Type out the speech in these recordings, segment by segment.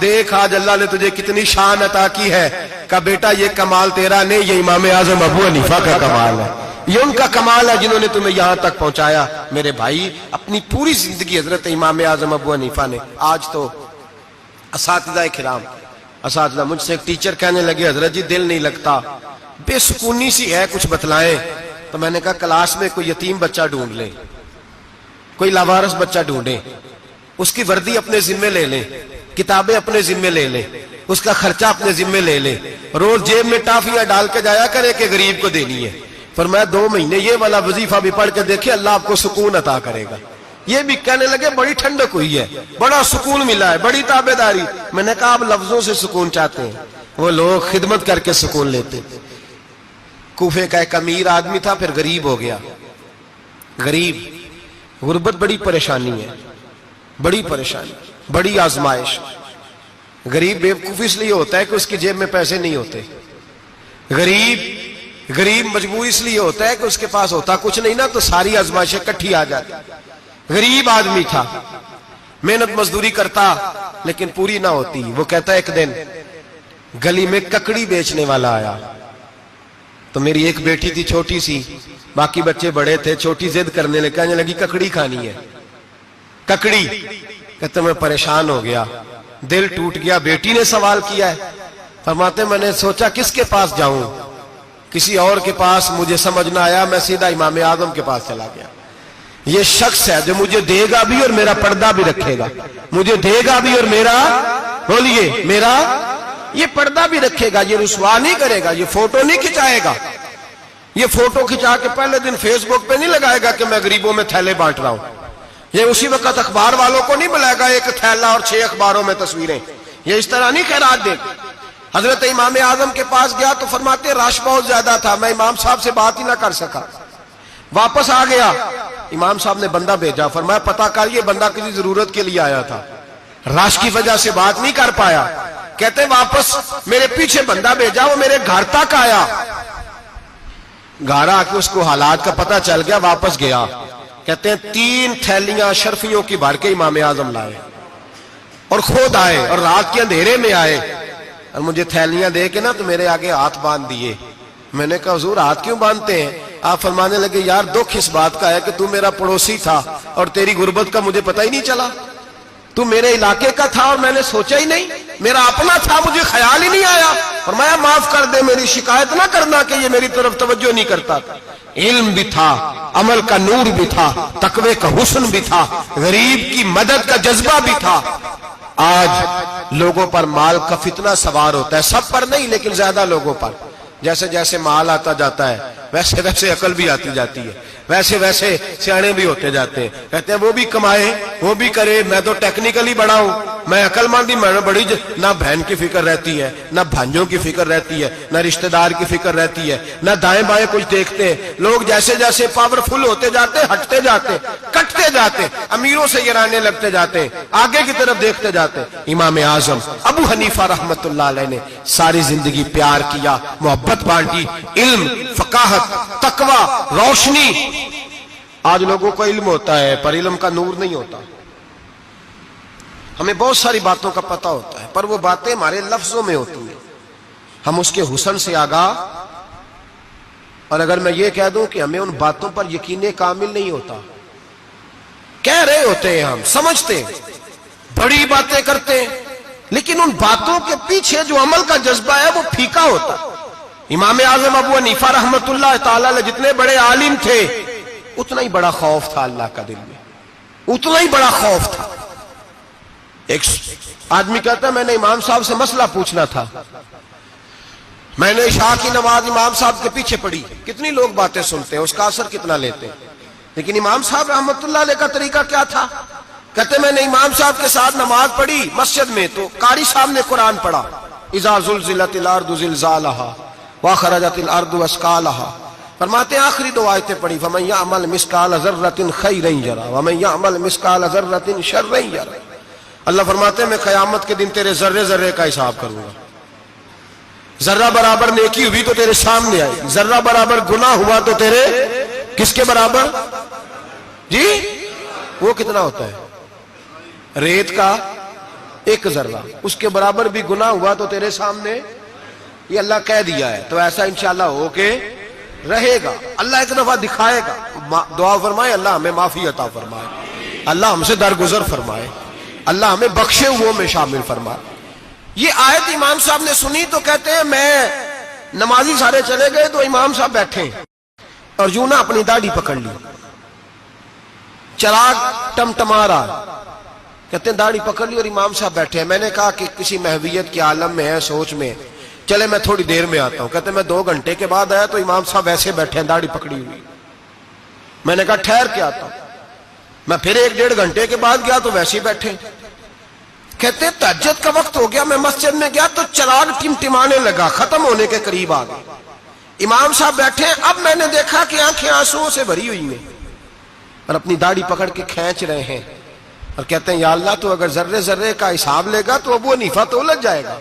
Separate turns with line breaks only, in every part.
دیکھ آج اللہ نے تجھے کتنی شان عطا کی ہے. کہا بیٹا یہ کمال تیرا نہیں، یہ امام اعظم ابو حنیفہ کا کمال ہے، یہ ان کا کمال ہے جنہوں نے تمہیں یہاں تک پہنچایا. میرے بھائی اپنی پوری زندگی حضرت امام اعظم ابو حنیفہ نے. آج تو اساتذہ کرام، اساتذہ مجھ سے ایک ٹیچر کہنے لگے حضرت جی دل نہیں لگتا، بے سکونی سی ہے، کچھ بتلائیں. تو میں نے کہا کلاس میں کوئی یتیم بچہ ڈھونڈ لیں، کوئی لاوارث بچہ ڈھونڈیں، اس کی وردی اپنے ذمے لے لیں، کتابیں اپنے ذمے لے لیں، اس کا خرچہ اپنے ذمے لے لیں، روز جیب میں ٹافیاں ڈال کے جایا کرے کہ غریب کو دینی ہے. فرمایا 2 مہینے یہ والا وظیفہ بھی پڑھ کے دیکھیں، اللہ آپ کو سکون عطا کرے گا. یہ بھی کہنے لگے بڑی ٹھنڈک ہوئی ہے، بڑا سکون ملا ہے، بڑی تابعداری. میں نے کہا آپ لفظوں سے سکون چاہتے ہیں، وہ لوگ خدمت کر کے سکون لیتے. کوفے کا ایک امیر آدمی تھا، پھر غریب ہو گیا. غریب، غربت بڑی پریشانی ہے، بڑی پریشانی، بڑی آزمائش. غریب بیوقوف اس لیے ہوتا ہے کہ اس کی جیب میں پیسے نہیں ہوتے. غریب مجبور اس لیے ہوتا ہے کہ اس کے پاس ہوتا کچھ نہیں نا، تو ساری آزمائشیں کٹھی آ جاتی. غریب آدمی تھا، محنت مزدوری کرتا لیکن پوری نہ ہوتی. وہ کہتا ایک دن گلی میں ککڑی بیچنے والا آیا. تو میری ایک بیٹی تھی چھوٹی سی، باقی بچے بڑے تھے. چھوٹی ضد کرنے لگی، کہنے لگی ککڑی کھانی ہے، ککڑی. کہتے میں پریشان ہو گیا، دل ٹوٹ گیا. بیٹی نے سوال کیا ہے. فرماتے میں نے سوچا کس کے پاس جاؤں، کسی اور کے پاس مجھے سمجھ نہ آیا، میں سیدھا امام اعظم کے پاس چلا گیا. یہ شخص ہے جو مجھے دے گا بھی اور میرا پردہ بھی رکھے گا، مجھے دے گا بھی اور میرا، بولیے، میرا یہ پردہ بھی رکھے گا، یہ رسوا نہیں کرے گا، یہ فوٹو نہیں کھچائے گا، یہ فوٹو کھچا کے پہلے دن فیس بک پہ نہیں لگائے گا کہ میں غریبوں میں تھیلے بانٹ رہا ہوں. یہ اسی وقت اخبار والوں کو نہیں بلائے گا ایک تھیلا اور 6 اخباروں میں تصویریں. یہ اس طرح نہیں خیرات دے. حضرت امام اعظم کے پاس گیا تو فرماتے رش بہت زیادہ تھا، میں امام صاحب سے بات ہی نہ کر سکا. واپس آ گیا، امام صاحب نے بندہ بھیجا، فرمایا پتہ کر یہ بندہ کسی ضرورت کے لیے آیا تھا، رش کی وجہ سے بات نہیں کر پایا. کہتے واپس میرے پیچھے بندہ بھیجا، وہ میرے گھر تک آیا. گھر آ کے اس کو حالات کا پتہ چل گیا، واپس گیا. کہتے ہیں 3 تھیلیاں شرفیوں کی بھر کے امام اعظم لائے اور خود آئے اور رات کے اندھیرے میں آئے اور مجھے تھیلیاں دے کے نا تو میرے آگے ہاتھ باندھ دیے. میں نے کہا حضور ہاتھ کیوں باندھتے ہیں؟ آپ فرمانے لگے یار دکھ اس بات کا ہے کہ تو میرا پڑوسی تھا اور تیری غربت کا مجھے پتہ ہی نہیں چلا. تو میرے علاقے کا تھا اور میں نے سوچا ہی نہیں، میرا اپنا تھا، مجھے خیال ہی نہیں آیا. فرمایا معاف کر دے، میری شکایت نہ کرنا کہ یہ میری طرف توجہ نہیں کرتا. علم بھی تھا، عمل کا نور بھی تھا، تقوی کا حسن بھی تھا، غریب کی مدد کا جذبہ بھی تھا. آج لوگوں پر مال کا فتنہ سوار ہوتا ہے، سب پر نہیں لیکن زیادہ لوگوں پر. جیسے جیسے مال آتا جاتا ہے ویسے ویسے عقل بھی آتی جاتی ہے، ویسے ویسے سیانے بھی ہوتے جاتے ہیں. کہتے ہیں وہ بھی کمائے، وہ بھی کرے، میں تو ٹیکنیکلی بڑا ہوں، میں عقل مند ہی، میں بڑی نہ بہن کی فکر رہتی ہے، نہ بھانجوں کی فکر رہتی ہے، نہ رشتہ دار کی فکر رہتی ہے، نہ دائیں بائیں کچھ دیکھتے ہیں. لوگ جیسے جیسے پاورفل ہوتے جاتے، ہٹتے جاتے، کٹتے جاتے، امیروں سے گرانے لگتے جاتے، آگے کی طرف دیکھتے جاتے. امام اعظم ابو حنیفہ رحمت اللہ علیہ نے ساری زندگی پیار کیا، محبت بانٹی، علم، فقاہت، تقوی، روشنی. آج لوگوں کو علم ہوتا ہے پر علم کا نور نہیں ہوتا. ہمیں بہت ساری باتوں کا پتہ ہوتا ہے پر وہ باتیں ہمارے لفظوں میں ہوتی ہیں، ہم اس کے حسن سے آگاہ. اور اگر میں یہ کہہ دوں کہ ہمیں ان باتوں پر یقین کامل نہیں ہوتا، کہہ رہے ہوتے ہیں، ہم سمجھتے ہیں، بڑی باتیں کرتے ہیں، لیکن ان باتوں کے پیچھے جو عمل کا جذبہ ہے وہ پھیکا ہوتا. امام اعظم ابو حنیفہ رحمت اللہ تعالی علیہ جتنے بڑے عالم تھے اتنا ہی بڑا خوف تھا اللہ کا دل میں، اتنا ہی بڑا خوف تھا. ایک آدمی کہتا ہے میں نے امام صاحب سے مسئلہ پوچھنا تھا، میں نے عشاء کی نماز امام صاحب کے پیچھے پڑھی. کتنی لوگ باتیں سنتے ہیں، اس کا اثر کتنا لیتے ہیں، لیکن امام صاحب رحمت اللہ علیہ کا طریقہ کیا تھا؟ کہتے میں نے امام صاحب کے ساتھ نماز پڑھی مسجد میں تو قاری صاحب نے قرآن پڑھا، اذا زلزلت الارض زلزالہا واخرجت الارض اثقالہا. فرماتے ہیں آخری 2 آیتیں پڑھی، فمن یعمل مثقال ذرۃ خیرا یرہ ومن یعمل مثقال ذرۃ شرا یرہ. اللہ فرماتے ہیں میں قیامت کے دن تیرے ذرے ذرے کا حساب کروں گا. ذرہ برابر نیکی ہوئی تو تیرے سامنے آئے گی، ذرہ برابر گناہ ہوا تو تیرے کس کے برابر؟ جی وہ کتنا ہوتا ہے؟ ریت کا ایک ذرہ، اس کے برابر بھی گناہ ہوا تو تیرے سامنے یہ اللہ کہہ دیا ہے، تو ایسا انشاءاللہ ہو کے رہے گا۔ اللہ ایک دفعہ دکھائے گا۔ دعا فرمائے اللہ ہمیں معافی عطا فرمائے، اللہ ہم سے درگزر فرمائے، اللہ ہمیں بخشے ہوئوں میں شامل فرمائے۔ یہ آیت امام صاحب نے سنی تو کہتے ہیں میں نمازی سارے چلے گئے تو امام صاحب بیٹھے اور یوں نہ اپنی داڑھی پکڑ لی، چراغ ٹمٹما رہا، کہتے ہیں داڑھی پکڑ لی اور امام صاحب بیٹھے ہیں۔ میں نے کہا کہ کسی محویت کے عالم میں ہے، سوچ میں، چلے میں تھوڑی دیر میں آتا ہوں۔ کہتے ہیں میں 2 گھنٹے کے بعد آیا تو امام صاحب ایسے بیٹھے ہیں داڑھی پکڑی ہوئی۔ میں نے کہا ٹھہر کے آتا ہوں۔ میں پھر 1-1.5 گھنٹے کے بعد گیا تو ویسے ہی بیٹھے۔ کہتے تہجد کا وقت ہو گیا، میں مسجد میں گیا تو چراغ ٹمٹمانے لگا، ختم ہونے کے قریب آ گئے، امام صاحب بیٹھے ہیں۔ اب میں نے دیکھا کہ آنکھیں آنسوؤں سے بھری ہوئی ہیں اور اپنی داڑھی پکڑ کے کھینچ رہے ہیں اور کہتے ہیں یا اللہ تو اگر ذرے ذرے کا حساب لے گا تو ابو حنیفہ تو الجھ جائے گا،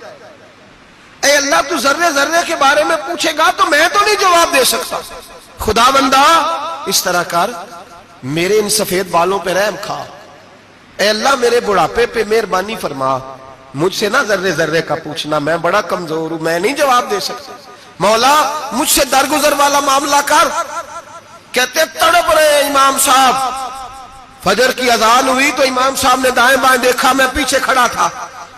اے اللہ تو ذرے ذرے کے بارے میں پوچھے گا تو میں تو نہیں جواب دے سکتا، خدا بندہ اس طرح کر، میرے ان سفید بالوں پہ رحم کھا، اے اللہ میرے بڑھاپے پہ مہربانی فرما، مجھ سے نہ ذرے ذرے کا پوچھنا، میں بڑا کمزور ہوں، میں نہیں جواب دے سکتا، مولا مجھ سے درگزر والا معاملہ کر۔ کہتے تڑپ رہے امام صاحب۔ فجر کی اذان ہوئی تو امام صاحب نے دائیں بائیں دیکھا، میں پیچھے کھڑا تھا۔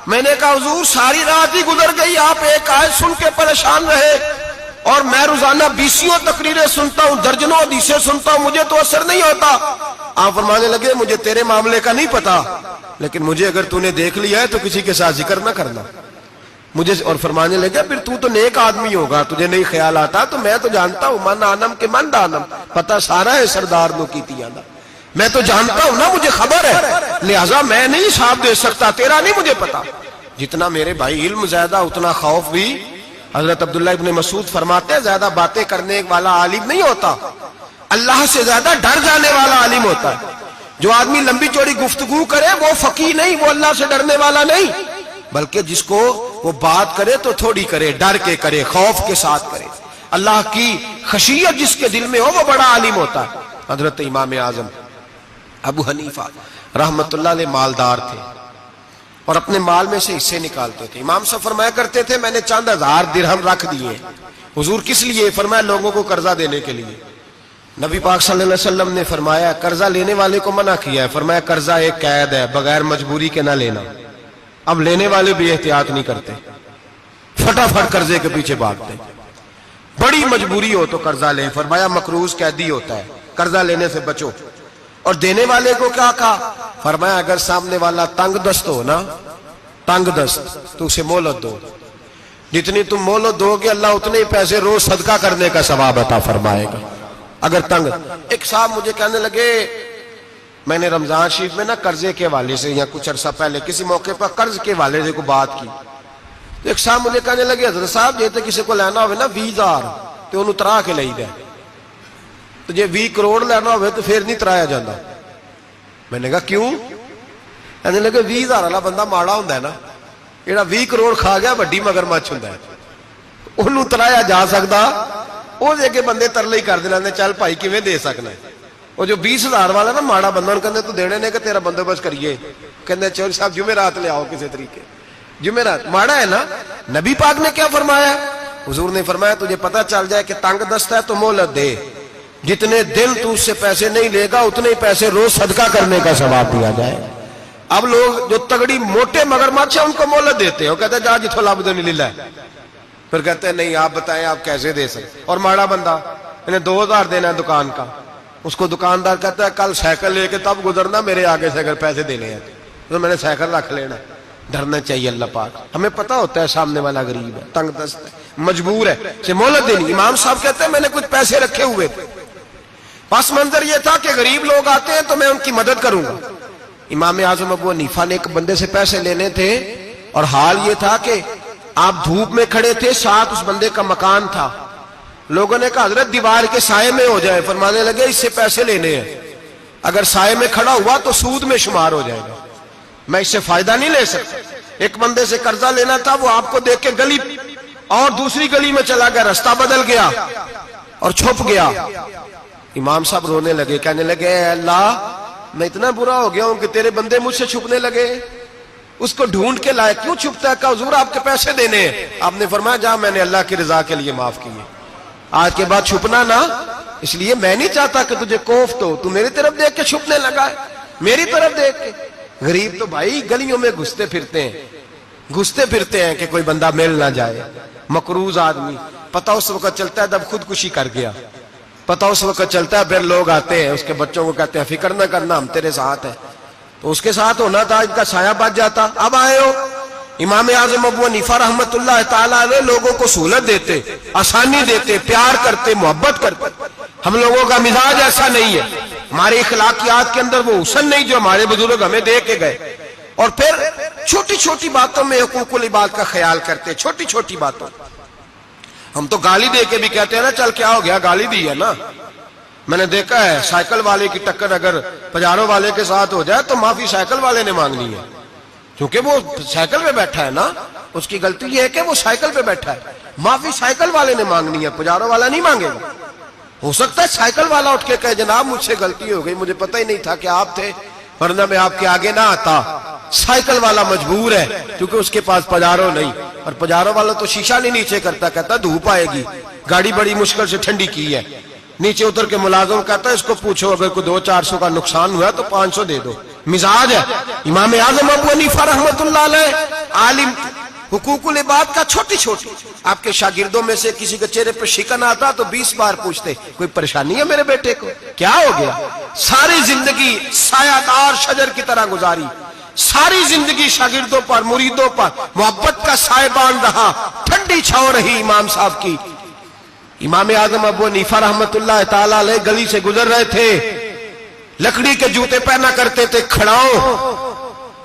میں نے کہا حضور ساری رات ہی گزر گئی، آپ ایک آیت سن کے پریشان رہے اور میں روزانہ 20 تقریریں سنتا ہوں، درجنوں حدیثیں سنتا ہوں، مجھے تو اثر نہیں ہوتا۔ آپ فرمانے لگے مجھے تیرے معاملے کا نہیں پتا، لیکن مجھے اگر تو نے دیکھ لیا ہے تو کسی کے ساتھ ذکر نہ کرنا مجھے، اور فرمانے لگے پھر تو نیک آدمی ہوگا، تجھے نہیں خیال آتا، تو میں تو جانتا ہوں من آنم کے من دانم، پتہ سارا ہے سردار نو کی تیانا، میں تو جانتا ہوں نا، مجھے خبر ہے، لہٰذا میں نہیں حساب دے سکتا، تیرا نہیں مجھے پتا۔ جتنا میرے بھائی علم زیادہ اتنا خوف بھی۔ حضرت عبداللہ ابن مسعود فرماتے ہیں زیادہ باتیں کرنے والا عالم نہیں ہوتا، اللہ سے زیادہ ڈر جانے والا عالم ہوتا ہے۔ جو آدمی لمبی چوڑی گفتگو کرے وہ فقیہ نہیں، وہ اللہ سے ڈرنے والا نہیں، بلکہ جس کو وہ بات کرے تو تھوڑی کرے، ڈر کے کرے، خوف کے ساتھ کرے، اللہ کی خشیت جس کے دل میں ہو وہ بڑا عالم ہوتا ہے۔ حضرت امام اعظم ابو حنیفہ رحمت اللہ علیہ مالدار تھے اور اپنے مال میں سے حصے نکالتے تھے۔ امام صاحب فرمایا کرتے تھے میں نے چند ہزار درہم رکھ دیے۔ حضور کس لیے؟ فرمایا لوگوں کو قرضہ دینے کے لیے۔ نبی پاک صلی اللہ علیہ وسلم نے فرمایا قرضہ لینے والے کو منع کیا ہے، فرمایا قرضہ ایک قید ہے، بغیر مجبوری کے نہ لینا۔ اب لینے والے بھی احتیاط نہیں کرتے، فٹافٹ قرضے کے پیچھے بھاگتے، بڑی مجبوری ہو تو قرضہ لیں، فرمایا مقروض قیدی ہوتا ہے، قرضہ لینے سے بچو۔ اور دینے والے کو کیا کہا؟ فرمایا اگر سامنے والا تنگ دست ہو نا، تنگ دست، تو اسے مہلت دو، جتنی تم مہلت دو گے اللہ اتنے ہی پیسے روز صدقہ کرنے کا ثواب عطا فرمائے گا۔ اگر تنگ، ایک صاحب مجھے کہنے لگے میں نے رمضان شریف میں نا قرضے کے حوالے سے یا کچھ عرصہ پہلے کسی موقع پر قرض کے حوالے سے کو بات کی، تو ایک صاحب مجھے کہنے لگے حضرت صاحب جیتے کسی کو لینا ہوئے نا 20,000 تو انہوں ترا کے لئی دے، تو جے 20 کروڑ لینا ہوئے تو پھر نہیں ترایا جاتا۔ میں نے کہا کیوں؟ کہنے لگے 20,000 والا بندہ ماڑا ہوندا ہے نا، جیڑا 20 کروڑ کھا گیا وڈی مگرمچھ ہوندا ہے، انہوں ترایا جا سکتا، وہ جے کے بندے ترلے ہی کر دے چل بھائی کیویں دے سکنا ہے۔ وہ جو 20,000 والا نا ماڑا بندہ انہوں کہندے تو دینے نے کہ تیرا بندوبست کریے، کہندے چور صاحب جمعرات لے آؤ کسی طریقے، جمعرات ماڑا ہے نا۔ نبی پاک نے کیا فرمایا؟ حضور نے فرمایا تجھے پتہ چل جائے کہ تنگ دست ہے تو مہلت دے، جتنے دن تو اس سے پیسے نہیں لے گا اتنے ہی پیسے روز صدقہ کرنے کا ثواب دیا جائے۔ اب لوگ جو تگڑی موٹے مگرمچھ ہیں ان کو مہلت دیتے ہیں، وہ کہتے ہیں جا جتھوں لب دے نہیں لے، پھر کہتے ہیں نہیں آپ بتائیں آپ کیسے دے سکتے۔ اور ماڑا بندہ انہیں 2,000 دینا ہے دکان کا، اس کو دکاندار کہتا ہے کل سائیکل لے کے تب گزرنا، میرے آگے سے اگر پیسے دینے ہیں تو میں نے سائیکل رکھ لینا۔ ڈرنا چاہیے اللہ پاک، ہمیں پتہ ہوتا ہے سامنے والا غریب ہے، تنگ دست ہے، مجبور ہے، اسے مہلت دینی۔ امام صاحب کہتے ہیں میں نے کچھ پیسے رکھے ہوئے تھے، پس منظر یہ تھا کہ غریب لوگ آتے ہیں تو میں ان کی مدد کروں گا۔ امام اعظم ابو حنیفہ نے ایک بندے سے پیسے لینے تھے اور حال یہ تھا کہ آپ دھوپ میں کھڑے تھے، ساتھ اس بندے کا مکان تھا، لوگوں نے کہا حضرت دیوار کے سائے میں ہو جائے، فرمانے لگے اس سے پیسے لینے ہیں، اگر سائے میں کھڑا ہوا تو سود میں شمار ہو جائے گا، میں اس سے فائدہ نہیں لے سکتا۔ ایک بندے سے قرضہ لینا تھا، وہ آپ کو دیکھ کے گلی اور دوسری گلی میں چلا گیا، رستہ بدل گیا اور چھپ گیا۔ امام صاحب رونے لگے، کہنے لگے اے اللہ میں اتنا برا ہو گیا ہوں کہ تیرے بندے مجھ سے چھپنے لگے، اس کو ڈھونڈ کے لائے. کیوں چھپتا ہے؟ کہا حضور آپ کے پیسے دینے ہیں. آپ نے فرمایا جا میں نے اللہ کی رضا کے لیے معاف کیے. آج کے بعد چھپنا نہ. اس لیے میں نہیں چاہتا کہ تجھے کوفت ہو. تو میری طرف دیکھ کے چھپنے لگا ہے, میری طرف دیکھ کے. غریب تو بھائی گلیوں میں گھستے پھرتے ہیں کہ کوئی بندہ مل نہ جائے. مقروض آدمی, پتہ اس وقت چلتا ہے جب خودکشی کر گیا. پتہ اس وقت چلتا ہے پھر لوگ آتے ہیں اس کے بچوں کو کہتے ہیں فکر نہ کرنا ہم تیرے ساتھ ہیں. تو اس کے ساتھ ہونا تھا, ان کا سایہ بچ جاتا. اب آئے ہو امام اعظم ابو حنیفہ رحمت اللہ تعالیٰ علیہ لوگوں کو سہولت دیتے, آسانی دیتے, پیار کرتے, محبت کرتے. ہم لوگوں کا مزاج ایسا نہیں ہے. ہمارے اخلاقیات کے اندر وہ حسن نہیں جو ہمارے بزرگ ہمیں دے کے گئے. اور پھر چھوٹی چھوٹی باتوں میں حقوق العباد کا خیال کرتے. چھوٹی چھوٹی باتوں. ہم تو گالی دے کے بھی کہتے ہیں نا چل کیا ہو گیا, گالی دی ہے نا. میں نے دیکھا ہے سائیکل والے کی ٹکر اگر پجارو والے کے ساتھ ہو جائے تو معافی سائیکل والے نے مانگنی ہے, کیونکہ وہ سائیکل پہ بیٹھا ہے نا. اس کی غلطی یہ ہے کہ وہ سائیکل پہ بیٹھا ہے. معافی سائیکل والے نے مانگنی ہے, پجارو والا نہیں مانگے گا. ہو سکتا ہے سائیکل والا اٹھ کے کہے جناب مجھ سے غلطی ہو گئی, مجھے پتہ ہی نہیں تھا کہ آپ تھے, ورنہ میں آپ کے آگے نہ آتا. سائیکل والا مجبور ہے کیونکہ اس کے پاس پجارو نہیں. اور پجارو والا تو شیشہ نہیں نیچے کرتا, کہتا دھوپ آئے گی, گاڑی بڑی مشکل سے ٹھنڈی کی ہے. نیچے اتر کے ملازم کہتا ہے اس کو پوچھو اگر کوئی 200-400 کا نقصان ہوا تو 500 دے دو. مزاج ہے. امام اعظم ابو حنیفہ رحمت اللہ علیہ عالم, حقوق العباد کا چھوٹی چھوٹی. آپ کے شاگردوں میں سے کسی کے چہرے پہ شکن آتا تو 20 بار پوچھتے کوئی پریشانی ہے میرے بیٹے کو, کیا ہو گیا. ساری زندگی سایہ دار شجر کی طرح گزاری. ساری زندگی شاگردوں پر, مریدوں پر محبت کا سائبان رہا, ٹھنڈی چھاؤں رہی امام صاحب کی. امام اعظم ابو حنیفہ رحمت اللہ تعالیٰ علیہ گلی سے گزر رہے تھے, لکڑی کے جوتے پہنا کرتے تھے, کھڑاؤں.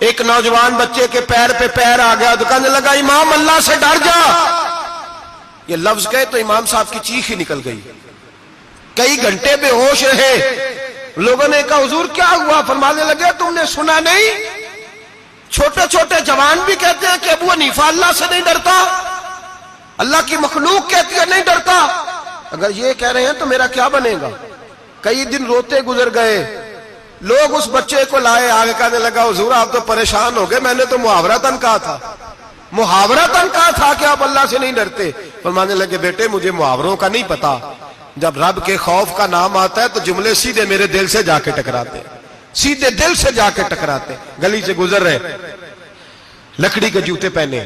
ایک نوجوان بچے کے پیر پہ پیر آ گیا تو کہنے لگا امام اللہ سے ڈر جا. یہ لفظ گئے تو امام صاحب کی چیخ ہی نکل گئی. کئی گھنٹے بے ہوش رہے. لوگوں نے کہا حضور کیا ہوا؟ فرمانے لگے تم نے سنا نہیں, چھوٹے چھوٹے جوان بھی کہتے ہیں کہ ابو حنیفہ اللہ سے نہیں ڈرتا, اللہ کی مخلوق کہتی ہے نہیں ڈرتا. اگر یہ کہہ رہے ہیں تو میرا کیا بنے گا. کئی دن روتے گزر گئے. لوگ اس بچے کو لائے, آگے کہنے لگا حضور آپ تو پریشان ہو گئے, میں نے تو محاورتاً کہا تھا کہ آپ اللہ سے نہیں ڈرتے. فرمانے لگے بیٹے مجھے محاوروں کا نہیں پتا, جب رب کے خوف کا نام آتا ہے تو جملے سیدھے میرے دل سے جا کے ٹکراتے, سیدھے دل سے جا کے ٹکراتے. گلی سے گزر رہے, لکڑی کے جوتے پہنے,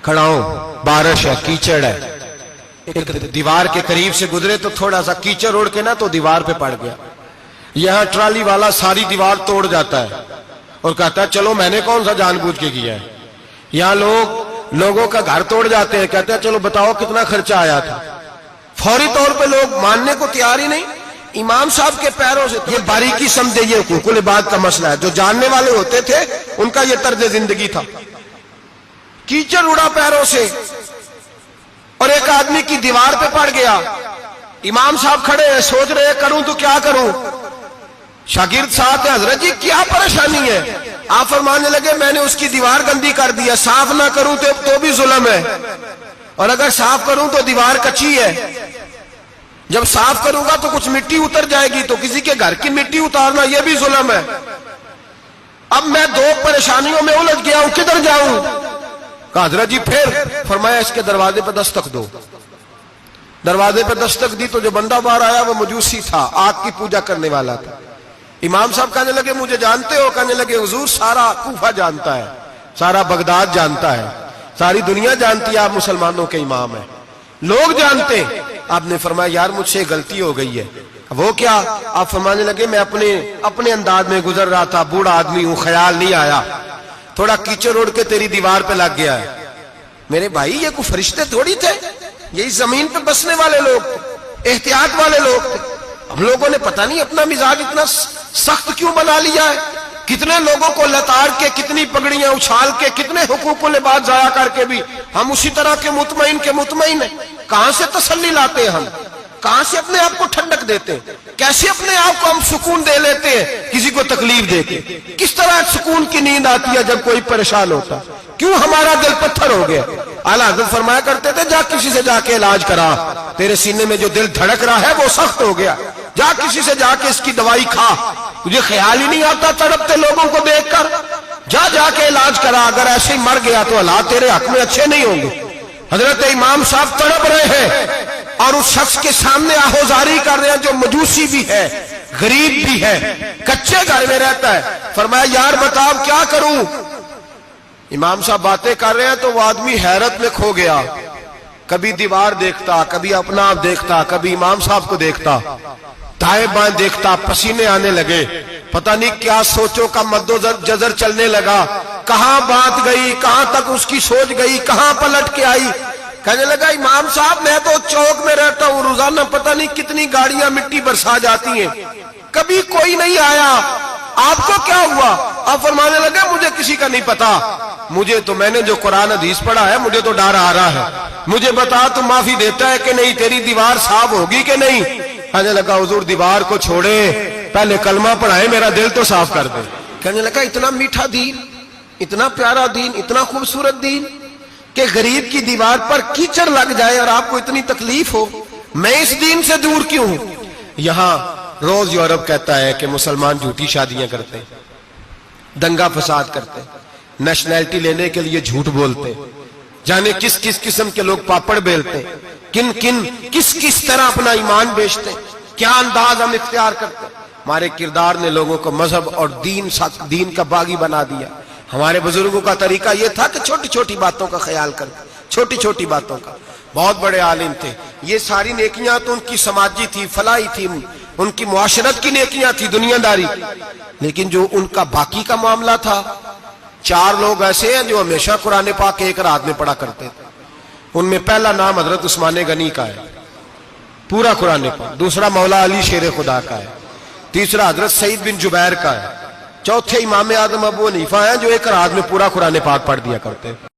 کھڑاؤں, بارش ہے, کیچڑ ہے. ایک دیوار کے قریب سے گزرے تو تھوڑا سا کیچڑ اڑ کے نا تو دیوار پہ پڑ گیا. یہاں ٹرالی والا ساری دیوار توڑ جاتا ہے اور کہتا ہے چلو میں نے کون سا جان بوجھ کے کیا ہے. یہاں لوگوں کا گھر توڑ جاتے ہیں, کہتے ہیں چلو بتاؤ کتنا خرچہ آیا تھا. فوری طور پہ لوگ ماننے کو تیار ہی نہیں. امام صاحب کے پیروں سے یہ باریکی سمجھے, یہ حقوق العباد کا مسئلہ ہے. جو جاننے والے ہوتے تھے ان کا یہ طرز زندگی تھا. کیچڑ اڑا پیروں سے اور ایک آدمی کی دیوار پہ پڑ گیا. امام صاحب کھڑے ہیں, سوچ رہے کروں تو کیا کروں. شاگرد ساتھ ہے, حضرت جی کیا پریشانی ہے. آپ فرمانے لگے میں نے اس کی دیوار گندی کر دیا, صاف نہ کروں تو بھی ظلم ہے, اور اگر صاف کروں تو دیوار کچی ہے. جب صاف کروں گا تو کچھ مٹی اتر جائے گی, تو کسی کے گھر کی مٹی اتارنا یہ بھی ظلم ہے. اب میں دو پریشانیوں میں الجھ گیا ہوں, کدھر جاؤں. کہا حضرت جی پھر. فرمایا اس کے دروازے پہ دستک دو. دروازے پہ دستک دی تو جو بندہ باہر آیا وہ مجوسی تھا, آگ کی پوجا کرنے والا تھا. امام صاحب کہنے لگے مجھے جانتے ہو؟ کہنے لگے حضور سارا کوفہ جانتا ہے, سارا بغداد جانتا ہے, ساری دنیا جانتی ہے آپ مسلمانوں کے امام ہیں, لوگ جانتے. آپ نے فرمایا یار مجھ سے غلطی ہو گئی ہے. وہ کیا؟ آپ فرمانے لگے میں اپنے انداز میں گزر رہا تھا, بوڑھا آدمی ہوں, خیال نہیں آیا, تھوڑا کیچڑ اڑ کے تیری دیوار پہ لگ گیا ہے. میرے بھائی یہ کوئی فرشتے تھوڑی تھے, یہی زمین پہ بسنے والے لوگ تھے, احتیاط والے لوگ تھے. ہم لوگوں نے پتہ نہیں اپنا مزاج اتنا سخت کیوں بنا لیا ہے. کتنے لوگوں کو لتاڑ کے, کتنی پگڑیاں اچھال کے, کتنے حقوق العباد ضائع کر کے بھی ہم اسی طرح کے مطمئن ہیں. کہاں سے تسلی لاتے ہیں ہم, کہاں سے اپنے آپ کو ٹھنڈک دیتے ہیں, کیسے اپنے آپ کو ہم سکون دے لیتے ہیں کسی کو تکلیف دے کے. کس طرح سکون کی نیند آتی ہے جب کوئی پریشان ہوتا, کیوں ہمارا دل پتھر ہو گیا. اعلیٰ حضرت فرمایا کرتے تھے جا کسی سے جا کے علاج کرا, تیرے سینے میں جو دل دھڑک رہا ہے وہ سخت ہو گیا, جا کسی سے جا کے اس کی دوائی کھا. تجھے خیال ہی نہیں آتا تڑپتے لوگوں کو دیکھ کر, جا جا کے علاج کرا، اگر ایسے ہی مر گیا تو حالات تیرے حق میں اچھے نہیں ہوں گے۔ حضرت امام صاحب تڑپ رہے ہیں اور اس شخص کے سامنے آہوزاری کر رہے ہیں جو مجوسی بھی ہے، غریب بھی ہے، کچے گھر میں رہتا ہے۔ فرمایا یار بتاؤ کیا کروں؟ امام صاحب باتیں کر رہے ہیں تو وہ آدمی حیرت میں کھو گیا، کبھی دیوار دیکھتا، کبھی اپنا آپ دیکھتا، کبھی امام صاحب کو دیکھتا، دائیں بائیں دیکھتا، پسینے آنے لگے، پتہ نہیں کیا سوچوں کا مد و جزر چلنے لگا، کہاں بات گئی، کہاں تک اس کی سوچ گئی، کہاں پلٹ کے آئی۔ کہنے لگا امام صاحب میں تو چوک میں رہتا ہوں، روزانہ پتہ نہیں کتنی گاڑیاں مٹی برسا جاتی ہیں، کبھی کوئی نہیں آیا، آپ کو کیا ہوا؟ آپ فرمانے لگے مجھے کسی کا نہیں پتا، مجھے تو میں نے جو قرآن حدیث پڑھا ہے مجھے تو ڈر آ رہا ہے، مجھے بتا تو معافی دیتا ہے کہ نہیں، تیری دیوار صاف ہوگی کہ نہیں؟ کہنے لگا حضور دیوار کو چھوڑے، پہلے کلمہ پڑھائے، میرا دل تو صاف کر دے۔ کہنے لگا اتنا میٹھا دین، اتنا پیارا دین، اتنا خوبصورت دین کہ غریب کی دیوار پر کیچڑ لگ جائے اور آپ کو اتنی تکلیف ہو، میں اس دین سے دور کیوں ہوں؟ یہاں روز یورپ کہتا ہے کہ مسلمان جھوٹی شادیاں کرتے ہیں، دنگا فساد کرتے ہیں، نیشنلٹی لینے کے لیے جھوٹ بولتے ہیں، جانے کس کس قسم کے لوگ پاپڑ بیلتے ہیں، کس کس طرح اپنا ایمان بیچتے ہیں، کیا انداز ہم اختیار کرتے ہیں۔ ہمارے کردار نے لوگوں کو مذہب اور دین کا باغی بنا دیا۔ ہمارے بزرگوں کا طریقہ یہ تھا کہ چھوٹی چھوٹی باتوں کا خیال کرتے، چھوٹی چھوٹی باتوں کا۔ بہت بڑے عالم تھے، یہ ساری نیکیاں تو ان کی سماجی تھی، فلاحی تھی، ان کی معاشرت کی نیکیاں تھی، دنیا داری، لیکن جو ان کا باقی کا معاملہ تھا، چار لوگ ایسے ہیں جو ہمیشہ قرآن پاک ایک رات میں پڑھا کرتے تھے۔ ان میں پہلا نام حضرت عثمان غنی کا ہے، پورا قرآن پاک، دوسرا مولا علی شیر خدا کا ہے، تیسرا حضرت سعید بن جبیر کا ہے، چوتھے امام اعظم ابو حنیفہ ہیں جو ایک رات میں پورا قرآن پاک پڑھ دیا کرتے ہیں۔